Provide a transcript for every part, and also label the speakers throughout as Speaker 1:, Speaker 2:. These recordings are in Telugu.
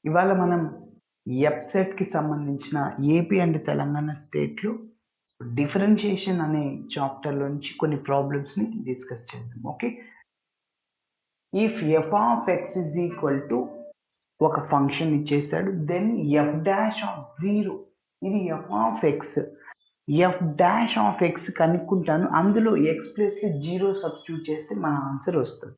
Speaker 1: ఇవాళ మనం ఎఫ్సెట్‌కి సంబంధించిన ఏపీ అండ్ తెలంగాణ స్టేట్‌లో డిఫరెన్షియేషన్ అనే చాప్టర్‌లో నుంచి కొన్ని ప్రాబ్లమ్స్‌ని డిస్కస్ చేద్దాం. Okay. If F of X is equal to ఒక ఫంక్షన్ ఇచ్చేసాడు, దెన్ ఎఫ్ డాష్ ఆఫ్ 0 ఇది F of X. F dash of X కనుక్కుంటాను, అందులో ఎక్స్ ప్లేస్లో 0 సబ్స్టిట్యూట్ చేస్తే మన ఆన్సర్ వస్తుంది.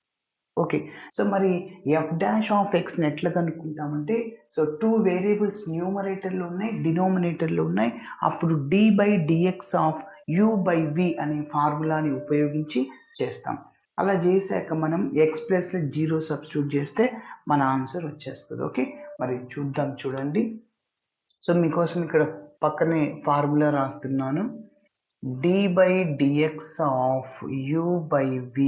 Speaker 1: ఓకే. సో మరి ఎఫ్ డాష్ ఆఫ్ ఎక్స్‌ని ఎట్లా కనుక్కుంటామంటే, సో 2 వేరియబుల్స్ న్యూమరేటర్‌లో ఉన్నాయి, డినామినేటర్‌లో ఉన్నాయి. అప్పుడు d/dx ఆఫ్ u/v అనే ఫార్ములాని ఉపయోగించి చేస్తాం. అలా చేశాక మనం ఎక్స్ ప్లేస్‌లో 0 సబ్స్టిట్యూట్ చేస్తే మన ఆన్సర్ వచ్చేస్తది. ఓకే. మరి చూద్దాం, చూడండి. సో మీకోసం ఇక్కడ పక్కనే ఫార్ములా రాస్తున్నాను. d/dx of u/v.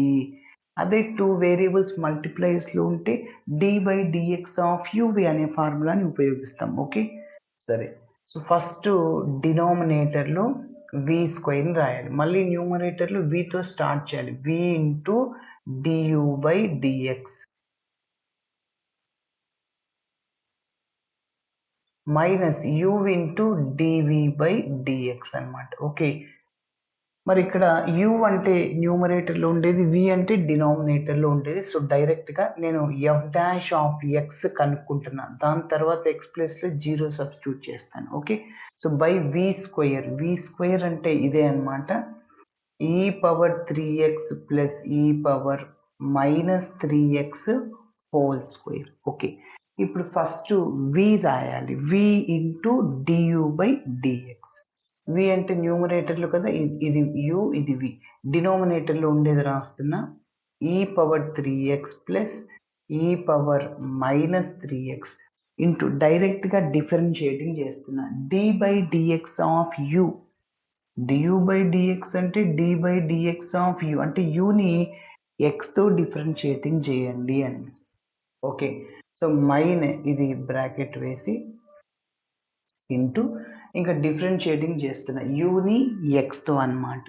Speaker 1: అదే 2 వేరియబుల్స్ మల్టిప్లైస్లో ఉంటే d/dx ఆఫ్ uv అనే ఫార్ములాని ఉపయోగిస్తాం. ఓకే. సరే. సో ఫస్ట్ డినామినేటర్లో v² రాయాలి, మళ్ళీ న్యూమరేటర్లో vతో స్టార్ట్ చేయాలి. v into du/dx minus u into dv/dx అనమాట. ఓకే. మరి ఇక్కడ u అంటే న్యూమరేటర్లో ఉండేది, v అంటే డినామినేటర్లో ఉండేది. సో డైరెక్ట్గా నేను ఎఫ్ డాష్ ఆఫ్ ఎక్స్ కనుక్కుంటున్నాను, దాని తర్వాత ఎక్స్ ప్లేస్లో 0 సబ్స్టిట్యూట్ చేస్తాను. ఓకే. సో బై v² అంటే ఇదే అనమాట, e⁻3x plus e⁻−3x whole square. Okay. ఇప్పుడు ఫస్ట్ v రాయాలి, v ఇంటూ du/dx. v అంటే న్యూమరేటర్లో కదా, ఇది u, ఇది v. డినామినేటర్లో ఉండేది రాస్తున్నా, e⁻3x ప్లస్ e⁻−3x ఇంటూ డైరెక్ట్గా డిఫరెన్షియేటింగ్ చేస్తున్నా d/dx ఆఫ్ u. du/dx అంటే d/dx ఆఫ్ u అంటే uని xతో డిఫరెన్షియేటింగ్ చేయండి అని. ఓకే. సో ఇది బ్రాకెట్ వేసి ఇంటూ ఇంకా డిఫరెన్షియేటింగ్ చేస్తున్నా యూని ఎక్స్తో అనమాట.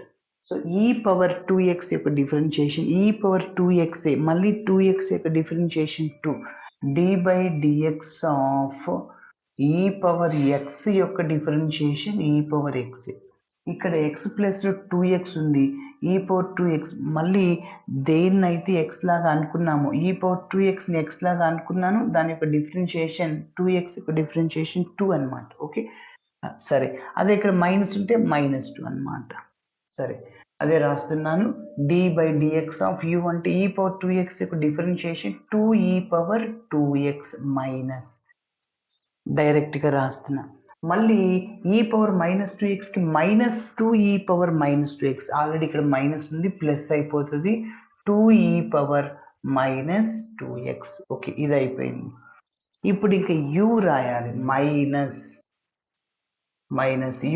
Speaker 1: సో e⁻2x యొక్క డిఫరెన్షియేషన్ e⁻2x, మళ్ళీ 2x యొక్క డిఫరెన్షియేషన్ 2, d/dx ఆఫ్ e⁻x యొక్క డిఫరెన్షియేషన్ e⁻x. ఇక్కడ ఎక్స్ ప్లస్లో 2x ఉంది, e⁻2x. మళ్ళీ దేన్నైతే ఎక్స్ లాగా అనుకున్నామో e⁻2xని ఎక్స్ లాగా అనుకున్నాను, దాని యొక్క డిఫరెన్షియేషన్ 2x యొక్క డిఫరెన్షియేషన్ 2 అనమాట. ఓకే. సరే, అదే ఇక్కడ మైనస్ ఉంటే -2 అనమాట. సరే, అదే రాస్తున్నాను, d/dx ఆఫ్ u అంటే e⁻2x యొక్క డిఫరెన్షియేషన్ 2e⁻2x మైనస్, డైరెక్ట్గా రాస్తున్నా. మళ్ళీ e⁻−2xకి -2e⁻−2x, ఆల్రెడీ ఇక్కడ మైనస్ ఉంది, ప్లస్ అయిపోతుంది, 2e⁻−2x. ఓకే, ఇది అయిపోయింది. ఇప్పుడు ఇంకా u రాయాలి, మైనస్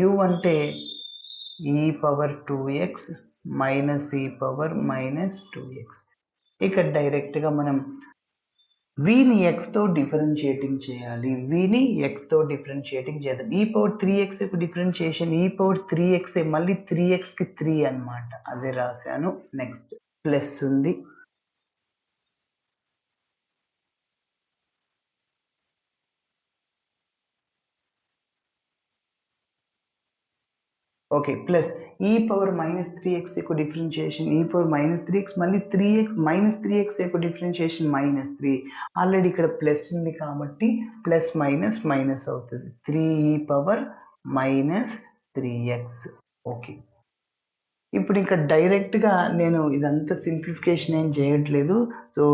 Speaker 1: u అంటే e⁻2x మైనస్ e⁻−2x. ఇక్కడ డైరెక్ట్గా మనం vని xతో డిఫరెన్షియేటింగ్ చేయాలి, చేద్దాం. e⁻3x యొక్క డిఫరెన్షియేషన్ e⁻3x, మళ్ళీ 3xకి 3 అనమాట, అదే రాశాను. నెక్స్ట్ ప్లస్ ఉంది, ఓకే, ప్లస్ e⁻−3x యొక్క డిఫరెన్షియేషన్ e⁻−3x, మళ్ళీ 3x యొక్క డిఫరెన్షియేషన్ -3. ఆల్రెడీ ఇక్కడ ప్లస్ ఉంది కాబట్టి ప్లస్ మైనస్ అవుతుంది, 3e⁻−3x. ఓకే. ఇప్పుడు ఇంకా డైరెక్ట్గా నేను ఇదంతా సింప్లిఫికేషన్ ఏం చేయట్లేదు. సో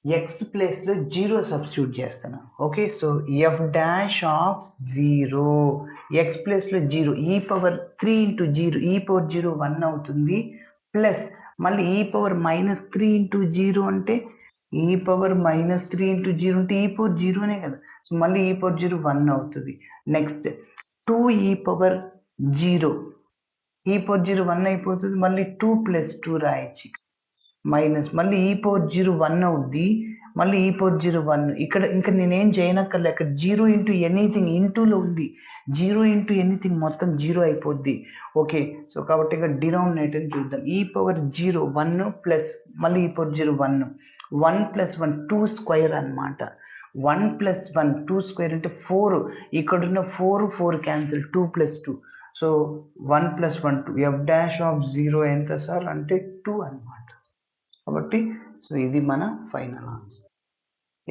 Speaker 1: ఎక్స్ ప్లేస్లో 0 సబ్స్టిట్యూట్ చేస్తాను. Okay. So F dash of 0, X ప్లేస్లో 0, e⁻3 ఇంటూ 0, e⁻0 1 అవుతుంది, ప్లస్ మళ్ళీ e⁻−3 ఇంటూ 0 అంటే e⁻−3 ఇంటూ 0 అంటే e⁻0నే కదా. సో మళ్ళీ e⁻0 1 అవుతుంది. నెక్స్ట్ 2e⁻0, e⁻0 1 అయిపోతుంది, మళ్ళీ 2 + 2 రాయొచ్చు, మైనస్ మళ్ళీ e⁻0 1 అవుద్ది, మళ్ళీ e⁻0 1. ఇక్కడ ఇంకా నేనేం చేయనక్కర్లే, అక్కడ 0 ఇంటూ ఎనీథింగ్ ఇంటూలో ఉంది, 0 ఇంటూ ఎనీథింగ్ మొత్తం 0 అయిపోద్ది. ఓకే. సో కాబట్టి ఇక్కడ డినామినేటర్ చూద్దాం, e⁻0 1 ప్లస్ మళ్ళీ e⁻0 1 + 1 2² అనమాట. 1 + 1 2 స్క్వేర్ అంటే 4, ఇక్కడున్న 4 cancel, 2 + 2, so 1 + 1 2, f dash of 0 ఎంత సార్ అంటే 2 అనమాట. కాబట్టి సో ఇది మన ఫైనల్ ఆన్సర్.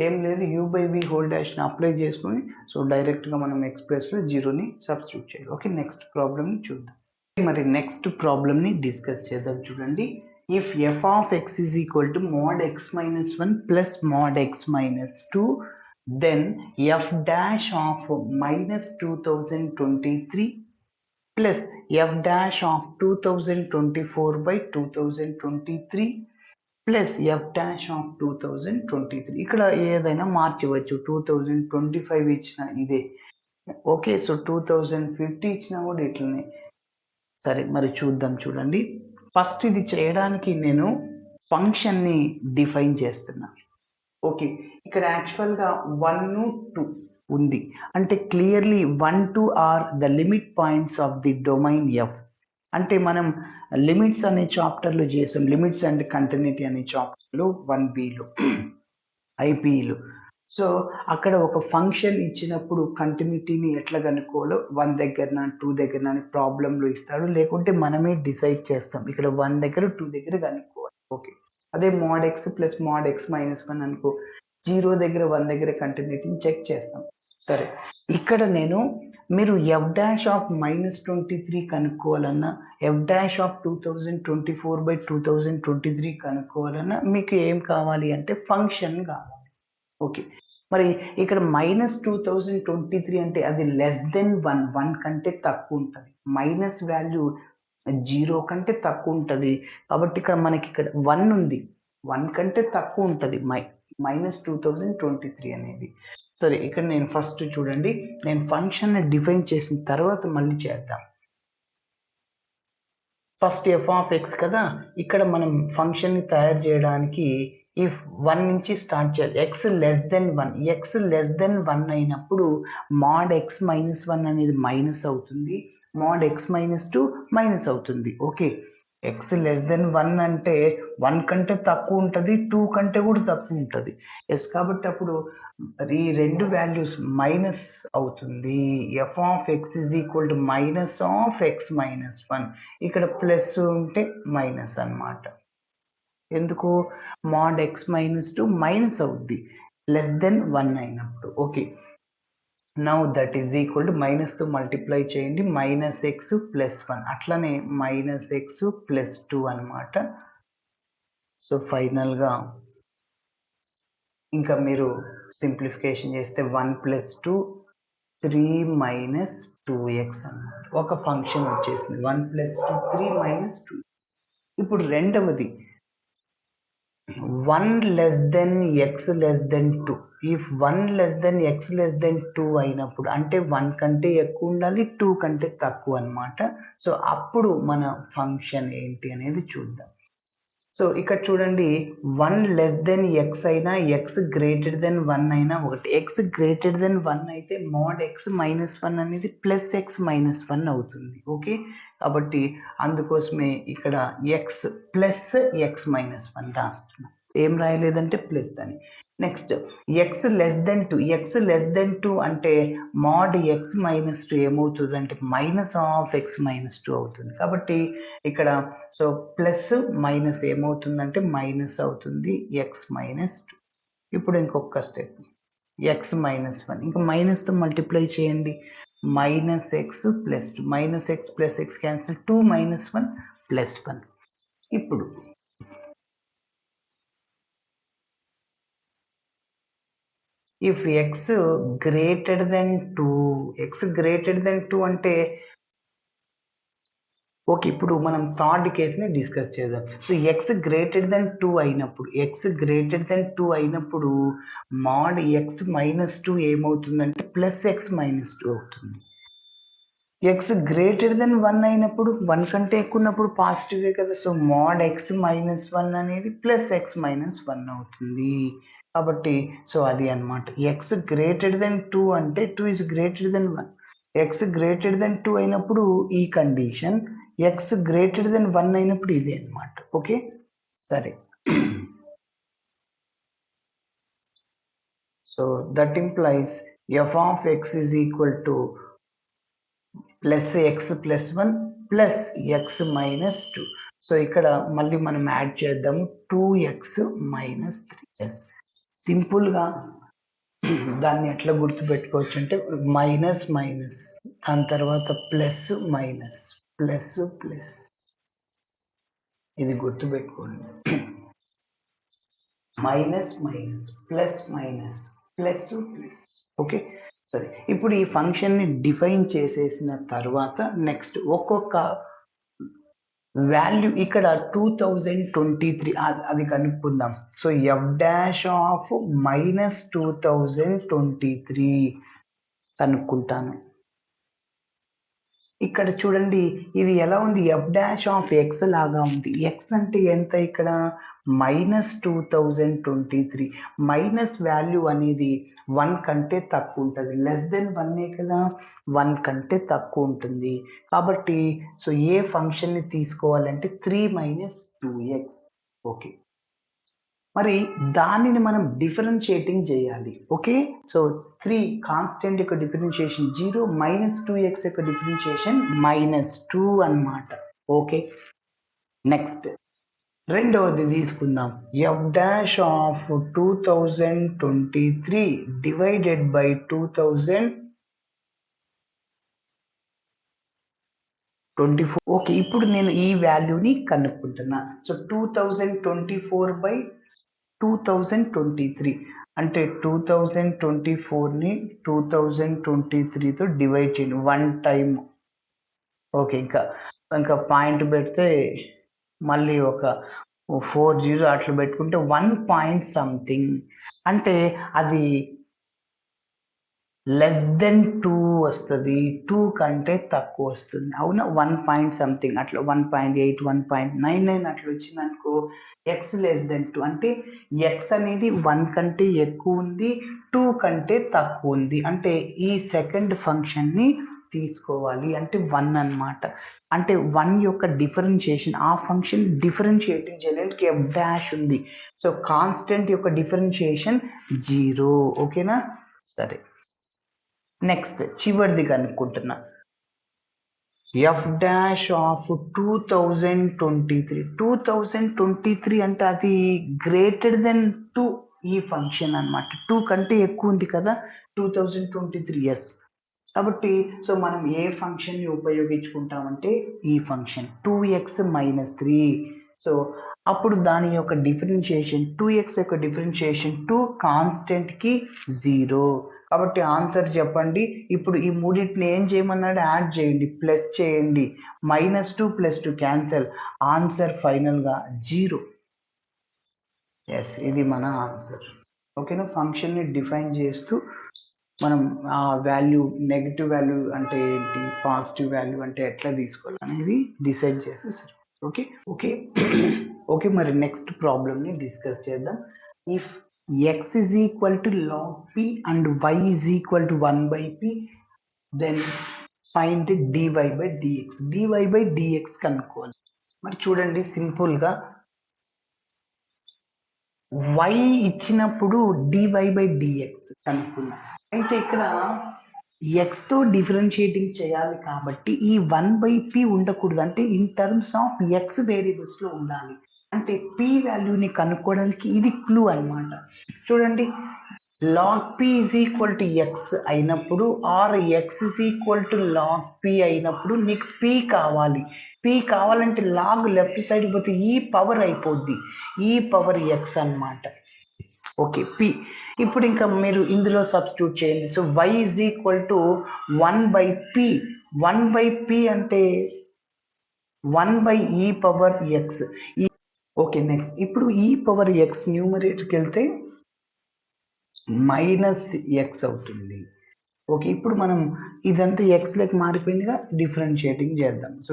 Speaker 1: ఏం లేదు, u/v హోల్ డాష్ని అప్లై చేసుకొని సో డైరెక్ట్గా మనం ఎక్స్ ప్లేస్లో 0ని సబ్స్టిట్యూట్ చేయాలి. ఓకే, నెక్స్ట్ ప్రాబ్లమ్ని చూద్దాం. మరి నెక్స్ట్ ప్రాబ్లమ్ని డిస్కస్ చేద్దాం. చూడండి, if f of x is equal to mod x minus 1 plus mod x minus 2, then f dash of minus 2023 plus f dash of 2024 by 2023 plus F dash of 2023. ఇక్కడ ఏదైనా మార్చవచ్చు. 2025 ఇచ్చిన ఇదే, ఓకే. సో 2050 ఇచ్చినా కూడా ఇట్లనే. సరే, మరి చూద్దాం. చూడండి, ఫస్ట్ ఇది చేయడానికి నేను ఫంక్షన్ని డిఫైన్ చేస్తున్నా. ఓకే, ఇక్కడ యాక్చువల్గా 1 2 ఉంది, అంటే clearly 1 2 are the limit points of the domain F. అంటే మనం లిమిట్స్ అనే చాప్టర్లో చేసాం, లిమిట్స్ అండ్ కంటిన్యూటీ అనే చాప్టర్లో 1Bలో ఐపీఈలో. సో అక్కడ ఒక ఫంక్షన్ ఇచ్చినప్పుడు కంటిన్యూటీని ఎట్లా కనుక్కోవాలో 1 దగ్గరన 2 దగ్గరన అని ప్రాబ్లంలో ఇస్తాడు, లేకుంటే మనమే డిసైడ్ చేస్తాం. ఇక్కడ 1 దగ్గర 2 దగ్గర కనుక్కోవాలి. ఓకే, అదే mod x plus mod x minus 1 అనుకో, 0 దగ్గర 1 దగ్గర కంటిన్యూటీని చెక్ చేస్తాం. సరే, ఇక్కడ నేను మీరు ఎఫ్ డాష్ ఆఫ్ -23 కనుక్కోవాలన్నా, ఎఫ్ డాష్ ఆఫ్ 2024/2023 కనుక్కోవాలన్నా మీకు ఏం కావాలి అంటే ఫంక్షన్ కావాలి. ఓకే, మరి ఇక్కడ -2023 అంటే అది లెస్ దెన్ 1 కంటే తక్కువ ఉంటుంది. మైనస్ వాల్యూ 0 కంటే తక్కువ ఉంటుంది. కాబట్టి ఇక్కడ మనకి ఇక్కడ 1 ఉంది, 1 కంటే తక్కువ ఉంటుంది -2023 అనేది. సరే, ఇక్కడ నేను ఫస్ట్ చూడండి, నేను ఫంక్షన్ని డిఫైన్ చేసిన తర్వాత మళ్ళీ చేద్దాం. ఫస్ట్ ఎఫ్ ఆఫ్ ఎక్స్ కదా, ఇక్కడ మనం ఫంక్షన్ని తయారు చేయడానికి ఇఫ్ 1 నుంచి స్టార్ట్ చేయాలి. ఎక్స్ లెస్ దెన్ 1 అయినప్పుడు mod x - 1 అనేది మైనస్ అవుతుంది, mod x - 2 మైనస్ అవుతుంది. ఓకే, ఎక్స్ లెస్ దెన్ 1 అంటే 1 కంటే తక్కువ ఉంటుంది, 2 కంటే కూడా తక్కువ ఉంటుంది. ఎస్, కాబట్టి అప్పుడు ఈ రెండు వాల్యూస్ మైనస్ అవుతుంది. F of X is equal to minus of X minus 1. ఇక్కడ ప్లస్ ఉంటే మైనస్ అన్నమాట. ఎందుకు? mod x - 2 మైనస్ అవుద్ది లెస్ దెన్ 1 అయినప్పుడు. Okay, now that is equal to మైనస్తో మల్టిప్లై చేయండి, -x + 1, అట్లనే -x + 2 అనమాట. సో ఫైనల్గా ఇంకా మీరు సింప్లిఫికేషన్ చేస్తే 1 + 2 3 - 2x అన్నమాట. ఒక ఫంక్షన్ వచ్చేసింది, 1 + 2 3 - 2x. ఇప్పుడు రెండవది 1 less than x less than 2. If 1 less than x less than 2 అయినప్పుడు అంటే 1 కంటే ఎక్కువ ఉండాలి, 2 కంటే తక్కువ అనమాట. సో అప్పుడు మన ఫంక్షన్ ఏంటి అనేది చూద్దాం. సో ఇక్కడ చూడండి, 1 less than x అయినా, x greater than 1 అయినా ఒకటి. x greater than 1 అయితే mod x - 1 అనేది ప్లస్ x - 1 అవుతుంది. ఓకే, కాబట్టి అందుకోసమే ఇక్కడ x ప్లస్ x - 1 రాస్తున్నాం. ఏం రాయలేదంటే ప్లస్ అని. నెక్స్ట్ x less than 2 అంటే mod x - 2 ఏమవుతుంది అంటే మైనస్ ఆఫ్ x - 2 అవుతుంది. కాబట్టి ఇక్కడ సో ప్లస్ మైనస్ ఏమవుతుందంటే మైనస్ అవుతుంది, x - 2. ఇప్పుడు ఇంకొక స్టెప్, x - 1 ఇంకా మైనస్తో మల్టిప్లై చేయండి, -x + 2, -x + x క్యాన్సిల్, 2 - 1 + 1. ఇప్పుడు ఇఫ్ x greater than 2 అంటే ఓకే, ఇప్పుడు మనం థర్డ్ కేసుని డిస్కస్ చేద్దాం. సో x greater than 2 అయినప్పుడు mod x - 2 ఏమవుతుందంటే ప్లస్ x - 2 అవుతుంది. x greater than 1 అయినప్పుడు 1 కంటే ఎక్కువ ఉన్నప్పుడు పాజిటివే కదా, సో mod x - 1 అనేది ప్లస్ x - 1 అవుతుంది. కాబట్టి సో అది అన్నమాట. x greater than 2 అంటే 2 is greater than 1. x greater than 2 అయినప్పుడు ఈ కండిషన్, x greater than 1 అయినప్పుడు ఇదే అన్నమాట. ఓకే, సరే. So that implies F of X is equal to plus X plus 1 plus X minus 2. So ఇక్కడ మళ్ళీ మనం యాడ్ చేద్దాము 2x మైనస్ 3s. సింపుల్గా దాన్ని ఎట్లా గుర్తుపెట్టుకోవచ్చు అంటే మైనస్ మైనస్ దాని తర్వాత ప్లస్ మైనస్ ప్లస్ ప్లస్, ఇది గుర్తుపెట్టుకోండి. Minus minus plus minus plus plus. Okay సరే, ఇప్పుడు ఈ ఫంక్షన్ని డిఫైన్ చేసేసిన తర్వాత నెక్స్ట్ ఒక్కొక్క వాల్యూ ఇక్కడ 2023 అది కనుక్కుందాం. So F dash of minus 2023 కనుక్కుంటాను. ఇక్కడ చూడండి ఇది ఎలా ఉంది, ఎఫ్ డాష్ ఆఫ్ ఎక్స్ లాగా ఉంది. ఎక్స్ అంటే ఎంత ఇక్కడ మైనస్ 2023. మైనస్ వాల్యూ అనేది 1 కంటే తక్కువ ఉంటుంది, లెస్ దెన్ 1 కదా, 1 కంటే తక్కువ ఉంటుంది. కాబట్టి సో ఏ ఫంక్షన్ని తీసుకోవాలంటే 3 మైనస్ 2x. ఓకే, మరి దానిని మనం డిఫరెన్షియేటింగ్ చేయాలి. ఓకే, సో 3 కాన్స్టెంట్ యొక్క డిఫరెన్షియేషన్ 0, మైనస్ 2x యొక్క డిఫరెన్షియేషన్ మైనస్ 2 అన్నమాట. ఓకే, నెక్స్ట్ రెండవది తీసుకుందాం. F dash of 2023 divided by 2024. Okay, ఇప్పుడు నేను ఈ వాల్యూని కనుక్కుంటున్నా. సో 2024 బై 2023 అంటే 2024ని 2023తో డివైడ్ చేయండి 1 టైం. ఓకే, ఇంకా పాయింట్ పెడితే మళ్ళీ ఒక 40 అట్లా పెట్టుకుంటే 1 పాయింట్ సంథింగ్, అంటే అది లెస్ దెన్ 2 వస్తుంది, 2 కంటే తక్కువ వస్తుంది. అవునా, 1 పాయింట్ సంథింగ్ అట్లా 1.8 1.99 అట్లా వచ్చింది అనుకో, ఎక్స్ లెస్ దెన్ 2 అంటే ఎక్స్ అనేది 1 కంటే ఎక్కువ ఉంది, 2 కంటే తక్కువ ఉంది, అంటే ఈ సెకండ్ ఫంక్షన్ని తీసుకోవాలి అంటే 1 అన్నమాట. అంటే 1 యొక్క డిఫరెన్షియేషన్, ఆ ఫంక్షన్ డిఫరెన్షియేటింగ్ చేయడానికి ఎఫ్ డాష్ ఉంది. సో కాన్స్టెంట్ యొక్క డిఫరెన్షియేషన్ 0. ఓకేనా, సరే నెక్స్ట్ చివరిది కనుక్కుంటున్నా. ఎఫ్ డాష్ ఆఫ్ 2023 అంటే అది గ్రేటర్ దెన్ 2 ఈ ఫంక్షన్ అన్నమాట. 2 కంటే ఎక్కువ ఉంది కదా 2023. ఎస్, కాబట్టి సో మనం ఏ ఫంక్షన్ని ఉపయోగించుకుంటామంటే ఈ ఫంక్షన్ 2x మైనస్ 3. సో అప్పుడు దాని యొక్క డిఫరెన్షియేషన్ 2x యొక్క డిఫరెన్షియేషన్ 2 కాన్స్టెంట్కి 0. కాబట్టి ఆన్సర్ చెప్పండి. ఇప్పుడు ఈ మూడింటిని ఏం చేయమన్నాడు, యాడ్ చేయండి, ప్లస్ చేయండి. -2 + 2 క్యాన్సల్, ఆన్సర్ ఫైనల్గా 0. ఎస్, ఇది మన ఆన్సర్. ఓకేనా, ఫంక్షన్ని డిఫైన్ చేస్తూ మనం ఆ వాల్యూ, నెగిటివ్ వాల్యూ అంటే ఏంటి, పాజిటివ్ వాల్యూ అంటే ఎట్లా తీసుకోవాలి అనేది డిసైడ్ చేసేసారు. ఓకే ఓకే ఓకే, మరి నెక్స్ట్ ప్రాబ్లమ్ని డిస్కస్ చేద్దాం. If x is equal to log p and y is equal to 1/p, then find dy by dx. dy by dx కనుక్కోవాలి. మరి చూడండి సింపుల్గా y ఇచ్చినప్పుడు dy by dx కనుక్కున్నాం. అయితే ఇక్కడ x తో డిఫరెన్షియేటింగ్ చేయాలి కాబట్టి ఈ 1/p ఉండకూడదు, అంటే ఇన్ టర్మ్స్ ఆఫ్ x వేరియబుల్స్లో ఉండాలి. అంటే p వాల్యూని కనుక్కోవడానికి ఇది క్లూ అన్నమాట. చూడండి, log p is equal to x అయినప్పుడు are x is equal to log p అయినప్పుడు నీకు p కావాలి. p కావాలంటే లాగ్ లెఫ్ట్ సైడ్ పోతే ఈ పవర్ అయిపోద్ది, ఈ పవర్ x అన్నమాట. ఓకే, p ఇప్పుడు ఇంకా మీరు ఇందులో సబ్స్టిట్యూట్ చేయండి. So y is equal to 1/p. 1/p అంటే 1/e power x. Okay, next ఇప్పుడు ఈ పవర్ x న్యూమరేటర్కి వెళ్తే -x అవుతుంది. ఓకే, ఇప్పుడు మనం ఇదంతా ఎక్స్లోకి మారిపోయిందిగా, డిఫరెన్షియేటింగ్ చేద్దాం. సో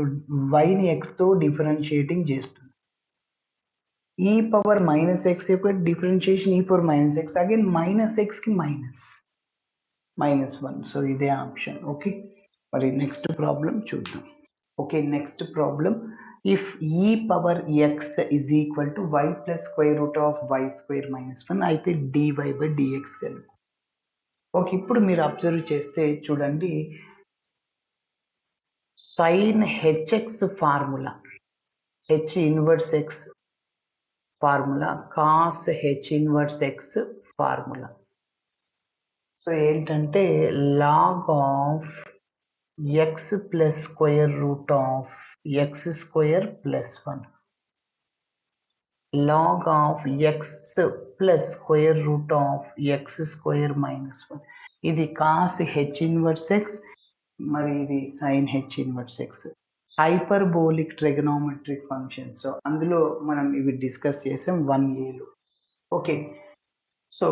Speaker 1: వైని ఎక్స్తో డిఫరెన్షియేటింగ్ చేస్తుంది. ఈ పవర్ -x యొక్క డిఫరెన్షియేషన్ ఈ పవర్ -x, అగైన్ -xకి -1. సో ఇదే ఆప్షన్. ఓకే, మరి నెక్స్ట్ ప్రాబ్లం చూద్దాం. Okay, next problem. ఇఫ్ ఈ power x is equal to y plus square root of y square minus 1 అయితే dy by dx కనుక. ఓకే. ఇప్పుడు మీరు అబ్జర్వ్ చేస్తే చూడండి sine h x formula H inverse X formula cos H inverse X formula. So ఏంటంటే log of X plus square root of X square plus 1 log of x plus square root of x square minus 1 ఇది cos h inverse x మరి ఇది sin h inverse x hyperbolic trigonometric function. So అందులో మనం ఇవి డిస్కస్ చేసాం 1Aలో. ఓకే. సో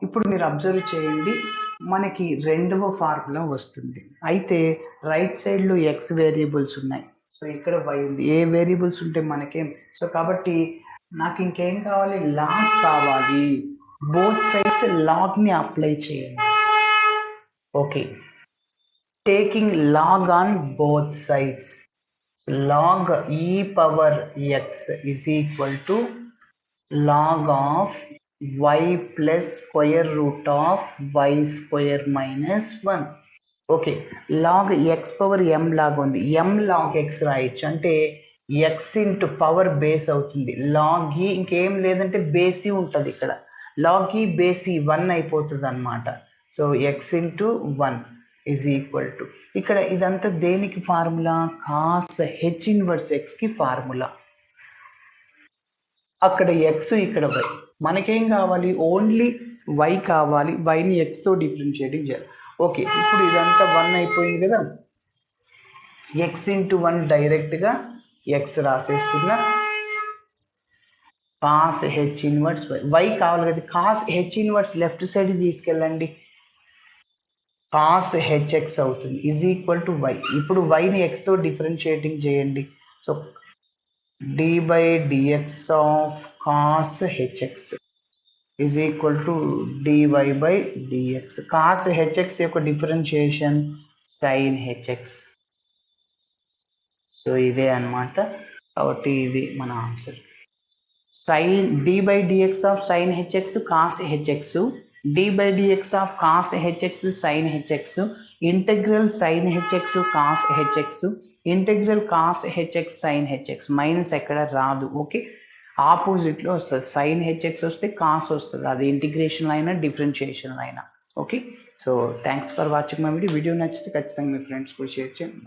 Speaker 1: ఇప్పుడు మీరు అబ్జర్వ్ చేయండి మనకి రెండవ ఫార్ములా వస్తుంది. అయితే రైట్ సైడ్లో ఎక్స్ వేరియబుల్స్ ఉన్నాయి, సో ఇక్కడ y ఉంది. ఏ వేరియబుల్స్ ఉంటే మనకేం, సో కాబట్టి నాకు ఇంకేం కావాలి, లాగ్ కావాలి. బోత్ సైడ్స్ లాగ్ని అప్లై చేయండి. Okay, taking log on both sides. Log E power X is equal to log of y plus square root of y square minus 1. Okay, log X power m లాగా ఉంది, m లాగ్ ఎక్స్ రాయొచ్చు, అంటే ఎక్స్ ఇంటూ పవర్ బేస్ అవుతుంది. లాగ్ ఈ ఇంకేం లేదంటే బేసి ఉంటుంది ఇక్కడ, లాగ్ ఈ బేసి 1 అయిపోతుంది అనమాట. So X into 1 is equal to, ఇక్కడ ఇదంతా దేనికి ఫార్ములా, కాస్ హెచ్ ఇన్వర్స్ ఎక్స్కి ఫార్ములా. అక్కడ ఎక్స్ ఇక్కడ వై, మనకేం కావాలి, ఓన్లీ వై కావాలి, వైని ఎక్స్తో డిఫరెన్షియేటింగ్ చేయాలి. ఓకే, ఇప్పుడు ఇదంతా 1 అయిపోయింది కదా, ఎక్స్ ఇంటూ 1 డైరెక్ట్గా ఎక్స్ రాసేస్తున్నా, cos H inverse Y, Y కావాలి కదా, cos H inverse left side తీసుకెళ్ళండి, కాస్ హెచ్ఎక్స్ అవుతుంది ఈజ్ ఈక్వల్ టు వై. ఇప్పుడు వైని ఎక్స్తో డిఫరెన్షియేటింగ్ చేయండి. So dy by dx of cos hx is equal to dy by dx. cos hx యొక్క డిఫరెన్షియేషన్ sin hx. సో ఇదే అన్నమాట, కాబట్టి ఇది మన answer. sin d by dx of sin hx cos hx, d by dx of cos hx sin hx, integral sin hx cos hx, integral cos HX sign HX, minus ఎక్కడ రాదు. ఓకే, ఆపోజిట్లో వస్తుంది, సైన్ హెచ్ఎక్స్ వస్తే కాస్ వస్తుంది, అది ఇంటిగ్రేషన్ అయినా డిఫరెన్షియేషన్ అయినా. Okay, so thanks for watching my video. Video నచ్చితే ఖచ్చితంగా మీ ఫ్రెండ్స్ కూడా షేర్ చేయండి.